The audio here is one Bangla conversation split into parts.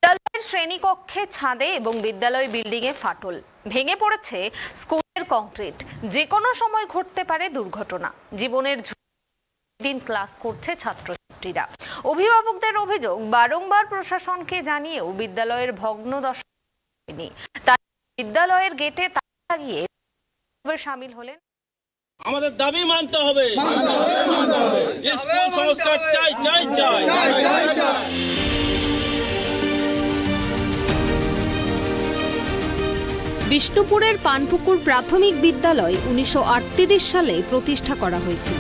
বিদ্যালয়ের শ্রেণীকক্ষে ছাদে এবং বিদ্যালয় বিল্ডিং এ ফাটল, ভেঙে পড়েছে স্কুলের কংক্রিট। যে কোনো সময় ঘটতে পারে দুর্ঘটনা। জীবনের দিন ক্লাস করছে ছাত্রছাত্রীরা। অভিভাবকদের অভিযোগ, বারংবার প্রশাসনকে জানিয়েও বিদ্যালয়ের ভগ্নদশা হয়নি। তাই বিদ্যালয়ের গেটে তালা লাগিয়ে শামিল হলেন। আমাদের দাবি মানতে হবে, স্কুল সংস্কার চাই চাই চাই। বিষ্ণুপুরের পানপুকুর প্রাথমিক বিদ্যালয় 1938 সালে প্রতিষ্ঠা করা হয়েছিল।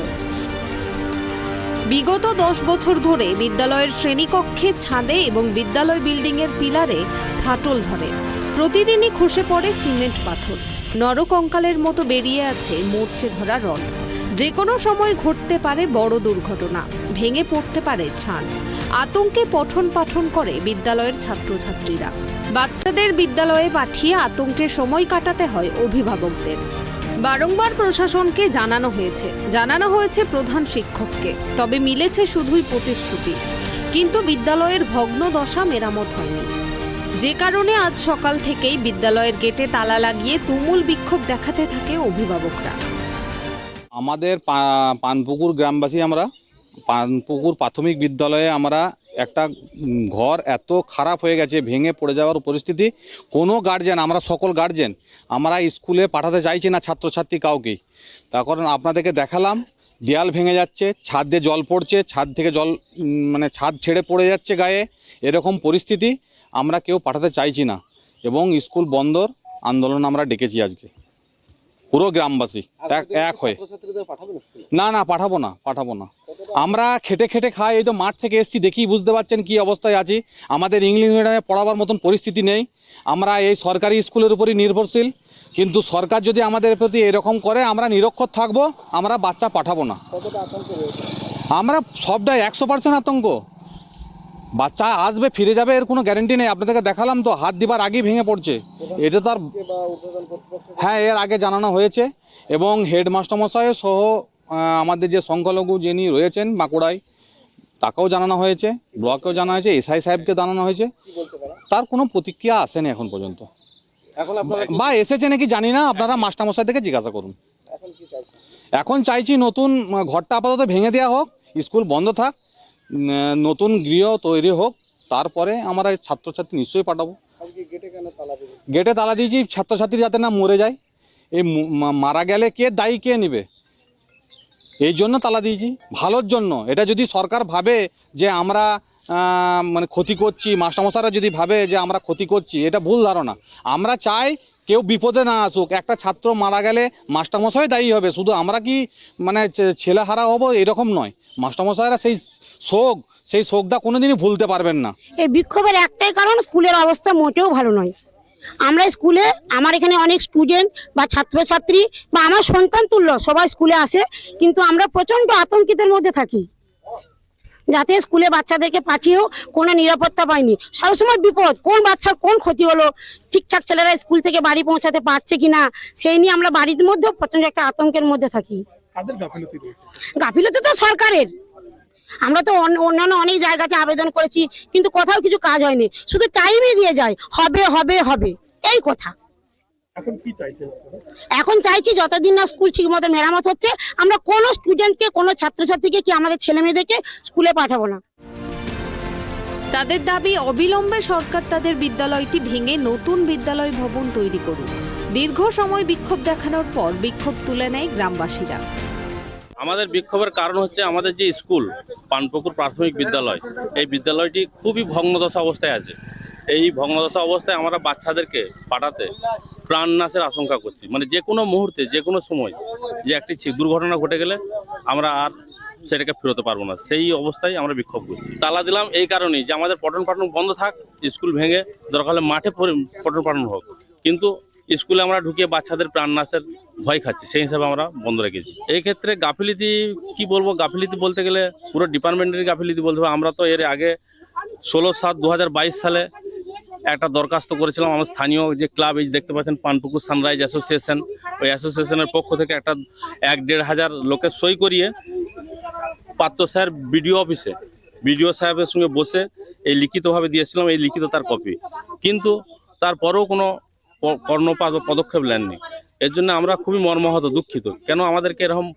বিগত 10 বছর ধরে বিদ্যালয়ের শ্রেণীকক্ষে, ছাদে এবং বিদ্যালয় বিল্ডিংয়ের পিলারে ফাটল ধরে। প্রতিদিনই খসে পড়ে সিমেন্ট পাথর। নরকঙ্কালের মতো বেরিয়ে আছে মরচে ধরা রড। যে কোনো সময় ঘটতে পারে বড় দুর্ঘটনা, ভেঙে পড়তে পারে ছাদ। আতঙ্কে পঠন পাঠন করে বিদ্যালয়ের ছাত্রছাত্রীরা। বাচ্চাদের বিদ্যালয়ে পাঠিয়ে আতঙ্কের সময় কাটাতে হয় অভিভাবকদের। বারংবার প্রশাসনকে জানানো হয়েছে প্রধান শিক্ষককে, তবে মিলেছে শুধুই প্রতিশ্রুতি। কিন্তু বিদ্যালয়ের ভগ্ন দশা মেরামত হয়নি, যে কারণে আজ সকাল থেকেই বিদ্যালয়ের গেটে তালা লাগিয়ে তুমুল বিক্ষোভ দেখাতে থাকে অভিভাবকরা। আমাদের পানপুকুর গ্রামবাসী, আমরা পানপুকুর প্রাথমিক বিদ্যালয়ে আমরা একটা ঘর এত খারাপ হয়ে গেছে, ভেঙে পড়ে যাওয়ার পরিস্থিতি। কোনো গার্জেন, আমরা সকল গার্জেন আমরা স্কুলে পাঠাতে চাইছি না ছাত্রছাত্রী কাউকেই। তার কারণ আপনাদেরকে দেখালাম, দেয়াল ভেঙে যাচ্ছে, ছাদ দিয়ে জল পড়ছে, ছাদ থেকে জল ছাদ ছেড়ে পড়ে যাচ্ছে গায়ে। এরকম পরিস্থিতি, আমরা কেউ পাঠাতে চাইছি না এবং স্কুল বন্ধর আন্দোলন আমরা ডেকেছি আজকে পুরো গ্রামবাসী এক হয়ে। না পাঠাবো না। আমরা খেটে খেটে খাই, এই তো মাঠ থেকে এসেছি, দেখি বুঝতে পারছেন কি অবস্থায় আছি। আমাদের ইংলিশ মিডিয়ামে পড়াবার মতন পরিস্থিতি নেই। আমরা এই সরকারি স্কুলের উপরই নির্ভরশীল। কিন্তু সরকার যদি আমাদের প্রতি এরকম করে, আমরা নিরক্ষর থাকবো, আমরা বাচ্চা পাঠাবো না। আমরা সবটাই 100% আতঙ্ক। বাচ্চা আসবে, ফিরে যাবে, এর কোনো গ্যারেন্টি নেই। আপনাদেরকে দেখালাম তো, হাত দিবার আগেই ভেঙে পড়ছে। এটা তো আর, হ্যাঁ, এর আগে জানানো হয়েছে এবং হেডমাস্টারমশাই সহ আমাদের যে সংখ্যালঘু যিনি রয়েছেন বাঁকুড়ায়, তাকেও জানানো হয়েছে, ব্লকেও জানানো হয়েছে, এসআই সাহেবকে জানানো হয়েছে। তার কোনো প্রতিক্রিয়া আসেনি এখন পর্যন্ত, বা এসেছে নাকি জানি না। আপনারা মাস্টারমশাই থেকে জিজ্ঞাসা করুন। এখন চাইছি নতুন ঘরটা আপাতত ভেঙে দেওয়া হোক, স্কুল বন্ধ থাক, নতুন গৃহ তৈরি হোক, তারপরে আমরা ছাত্রছাত্রী নিশ্চয়ই পাঠাবো। গেটে তালা দিয়েছি ছাত্রছাত্রী যাতে না মরে যায়। এই মারা গেলে কে দায়ী, কে নেবে, এই জন্য তালা দিয়েছি, ভালোর জন্য। এটা যদি সরকার ভাবে যে আমরা ক্ষতি করছি, মাস্টারমশাইরা যদি ভাবে যে আমরা ক্ষতি করছি, এটা ভুল ধারণা। আমরা চাই কেউ বিপদে না আসুক। একটা ছাত্র মারা গেলে মাস্টারমশাই দায়ী হবে, শুধু আমরা কি ছেলেহারা হব এরকম নয়। মাস্টারমশাইরা সেই শোকটা কোনোদিনই ভুলতে পারবেন না। এই বিক্ষোভের একটাই কারণ, স্কুলের অবস্থা মোটেও ভালো নয়। আমরা স্কুলে, আমার এখানে অনেক স্টুডেন্ট বা ছাত্রছাত্রী বা আমার সন্তান তুল্য সবাই স্কুলে আসে, কিন্তু আমরা প্রচন্ড আতঙ্কিতের মধ্যে থাকি। যাতে স্কুলে বাচ্চাদেরকে পাঠিয়েও কোনো নিরাপত্তা পাইনি, সবসময় বিপদ, কোন বাচ্চার কোন ক্ষতি হলো, ঠিকঠাক ছেলেরা স্কুল থেকে বাড়ি পৌঁছাতে পারছে কিনা, সেই নিয়ে আমরা বাড়ির মধ্যেও প্রচন্ড একটা আতঙ্কের মধ্যে থাকি। গাফিলতি তো সরকারের। আমরা তো অন্যান্য অনেক জায়গাতে আবেদন করেছি, কিন্তু কোথাও কিছু কাজ হয়নি, শুধু টাইমই দিয়ে যায়, হবে হবে হবে এই কথা। এখন চাইছি যতদিন না স্কুল ঠিক মতো মেরামত হচ্ছে, আমরা কোনো স্টুডেন্টকে, কোনো ছাত্রছাত্রীকে কি আমাদের ছেলে মেয়েদেরকে স্কুলে পাঠাবো না। তাদের দাবি, অবিলম্বে সরকার তাদের বিদ্যালয়টি ভেঙে নতুন বিদ্যালয় ভবন তৈরি করুক। দীর্ঘ সময় বিক্ষোভ দেখানোর পর বিক্ষোভ তুলে নেয় গ্রামবাসীরা। আমাদের বিক্ষোভের কারণ হচ্ছে, আমাদের যে স্কুল পানপুকুর প্রাথমিক বিদ্যালয়, এই বিদ্যালয়টি খুবই ভগ্নদশা অবস্থায় আছে। এই ভগ্নদশা অবস্থায় আমরা বাচ্চাদেরকে পাঠাতে প্রাণনাশের আশঙ্কা করছি। যে কোনো মুহূর্তে, যে কোনো সময় যে একটি দুর্ঘটনা ঘটে গেলে আমরা আর সেটাকে ফেরোতে পারবো না। সেই অবস্থায় আমরা বিক্ষোভ করছি। তালা দিলাম এই কারণেই যে আমাদের পঠন পাঠন বন্ধ থাক, স্কুল ভেঙে দরকার হলে মাঠে পঠন পাঠন হোক, কিন্তু স্কুলে আমরা ঢুকিয়ে বাচ্চাদের প্রাণনাশের ভয় খাচ্ছি, সেই হিসাবে আমরা বন্ধ রেখেছি। এই ক্ষেত্রে গাফিলতি কি বলবো, গাফিলতি বলতে গেলে পুরো ডিপার্টমেন্টের গাফিলতি বলতে হবে। আমরা তো এর আগে 16/7/2022 সালে একটা দরখাস্ত করেছিলাম। আমার স্থানীয় যে ক্লাব, এই দেখতে পাচ্ছেন পানপুকুর সানরাইজ অ্যাসোসিয়েশন, ওই অ্যাসোসিয়েশনের পক্ষ থেকে একটা 1-1.5 হাজার লোকের সই করিয়ে পাত্র স্যার বিডিও অফিসে, বিডিও সাহেবের সঙ্গে বসে এই লিখিতভাবে দিয়েছিলাম, এই লিখিত তার কপি, কিন্তু তারপরেও কোনো কর্ণপাত বা পদক্ষেপ নেননি। এর জন্য আমরা খুবই মর্মাহত, দুঃখিত। কেন আমাদেরকে এরকম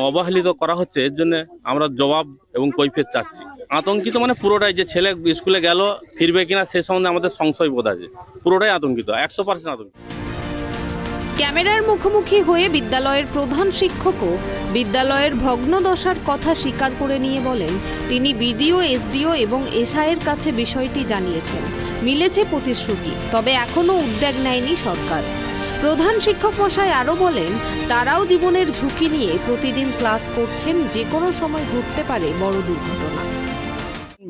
অবহেলিত করা হচ্ছে, এর জন্য আমরা জবাব এবং কৈফিয়ত চাচ্ছি। আতঙ্কিত মানে পুরোটাই, যে ছেলে স্কুলে গেল ফিরবে কিনা সে সম্বন্ধে আমাদের সংশয় বোধ আছে। পুরোটাই আতঙ্কিত, 100% আতঙ্কিত। ক্যামেরার মুখোমুখি হয়ে বিদ্যালয়ের প্রধান শিক্ষকও বিদ্যালয়ের ভগ্নদশার কথা স্বীকার করে নিয়ে বলেন, তিনি বিডিও, এসডিও এবং এসআইয়ের কাছে বিষয়টি জানিয়েছেন। মিলেছে প্রতিশ্রুতি, তবে এখনও উদ্যোগ নেয়নি সরকার। প্রধান শিক্ষক মশাই আরও বলেন, তারাও জীবনের ঝুঁকি নিয়ে প্রতিদিন ক্লাস করছেন, যে কোনো সময় ঘটতে পারে বড় দুর্ঘটনা।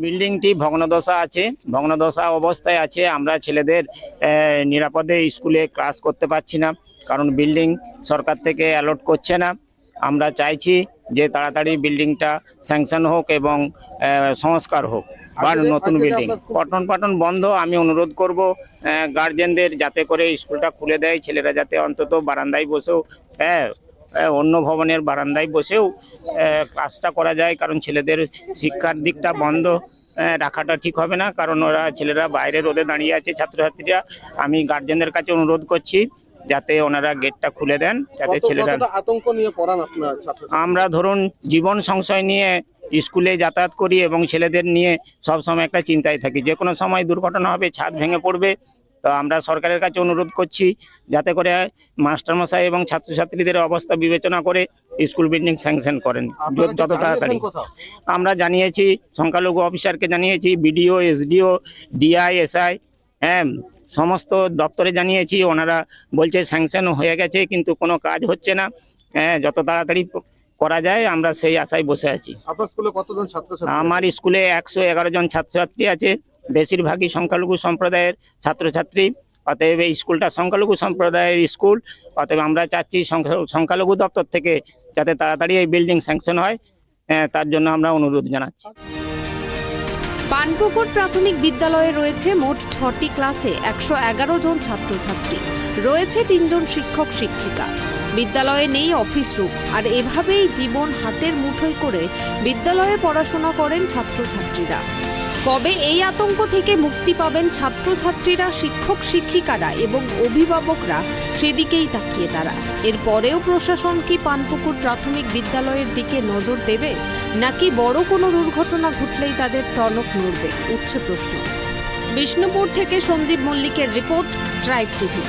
বিল্ডিংটি ভগ্নদশা আছে, ভগ্নদশা অবস্থায় আছে। আমরা ছেলেদের নিরাপদে স্কুলে ক্লাস করতে পারছি না, কারণ বিল্ডিং সরকার থেকে অ্যালট করছে না। আমরা চাইছি যে তাড়াতাড়ি বিল্ডিংটা স্যাংশন হোক এবং সংস্কার হোক বা নতুন বিল্ডিং। পঠন পাঠন বন্ধ। আমি অনুরোধ করব গার্জেনদের যাতে করে স্কুলটা খুলে দেয়, ছেলেরা যাতে অন্তত বারান্দায় বসেও অন্য ভবনের বারান্দায় বসেও ক্লাসটা করা যায়, কারণ ছেলেদের শিক্ষার দিকটা বন্ধ রাখাটা ঠিক হবে না, কারণ ছেলেরা বাইরে রোদে দাঁড়িয়ে আছে, ছাত্রছাত্রীরা। আমি গার্জেনদের কাছে অনুরোধ করছি যাতে ওনারা গেটটা খুলে দেন, যাতে ছেলেরা। আতঙ্ক নিয়ে পড়ান আপনার ছাত্র? আমরা ধরুন জীবন সংশয় নিয়ে স্কুলে যাতায়াত করি এবং ছেলেদের নিয়ে সব সময় একটা চিন্তায় থাকি, যে কোনো সময় দুর্ঘটনা হবে, ছাদ ভেঙে পড়বে। তো আমরা সরকারের কাছে অনুরোধ করছি যাতে করে মাস্টারমশাই এবং ছাত্রছাত্রীদের অবস্থা বিবেচনা করে স্কুল বিল্ডিং স্যাংশন করেন যত তাড়াতাড়ি। আমরা জানিয়েছি, সংখ্যালঘু অফিসারকে জানিয়েছি, বিডিও, এসডিও, ডিআই, এসআই, সমস্ত দপ্তরে জানিয়েছি। ওনারা বলছে স্যাংশন হয়ে গেছে, কিন্তু কোনো কাজ হচ্ছে না। যত তাড়াতাড়ি করা যায় আমরা সেই আশায় বসে আছি। আপনার স্কুলে কতজন ছাত্রছাত্রী? আমার স্কুলে 111 জন ছাত্রছাত্রী আছে, বেশিরভাগই সংখ্যালঘু সম্প্রদায়ের ছাত্রছাত্রী। অতএব এই স্কুলটা সংখ্যালঘু সম্প্রদায়ের স্কুল। অতএব আমরা চাচ্ছি সংখ্যালঘু দপ্তর থেকে যাতে তাড়াতাড়ি এই বিল্ডিং স্যাংশন হয়, তার জন্য আমরা অনুরোধ জানাচ্ছি। পানপুকুর প্রাথমিক বিদ্যালয়ে রয়েছে মোট 6টি ক্লাসে 111 জন ছাত্রছাত্রী, রয়েছে 3 জন শিক্ষক শিক্ষিকা। বিদ্যালয়ে নেই অফিস রুম, আর এভাবেই জীবন হাতের মুঠোয় করে বিদ্যালয়ে পড়াশোনা করেন ছাত্রছাত্রীরা। কবে এই আতঙ্ক থেকে মুক্তি পাবেন ছাত্রছাত্রীরা, শিক্ষক শিক্ষিকারা এবং অভিভাবকরা, সেদিকেই তাকিয়ে তারা। এরপরেও প্রশাসন কি পানপুকুর প্রাথমিক বিদ্যালয়ের দিকে নজর দেবে, নাকি বড় কোনো দুর্ঘটনা ঘটলেই তাদের টনক নড়বে, উঠছে প্রশ্ন। বিষ্ণুপুর থেকে সঞ্জীব মল্লিকের রিপোর্ট, ট্রাইব টিভি।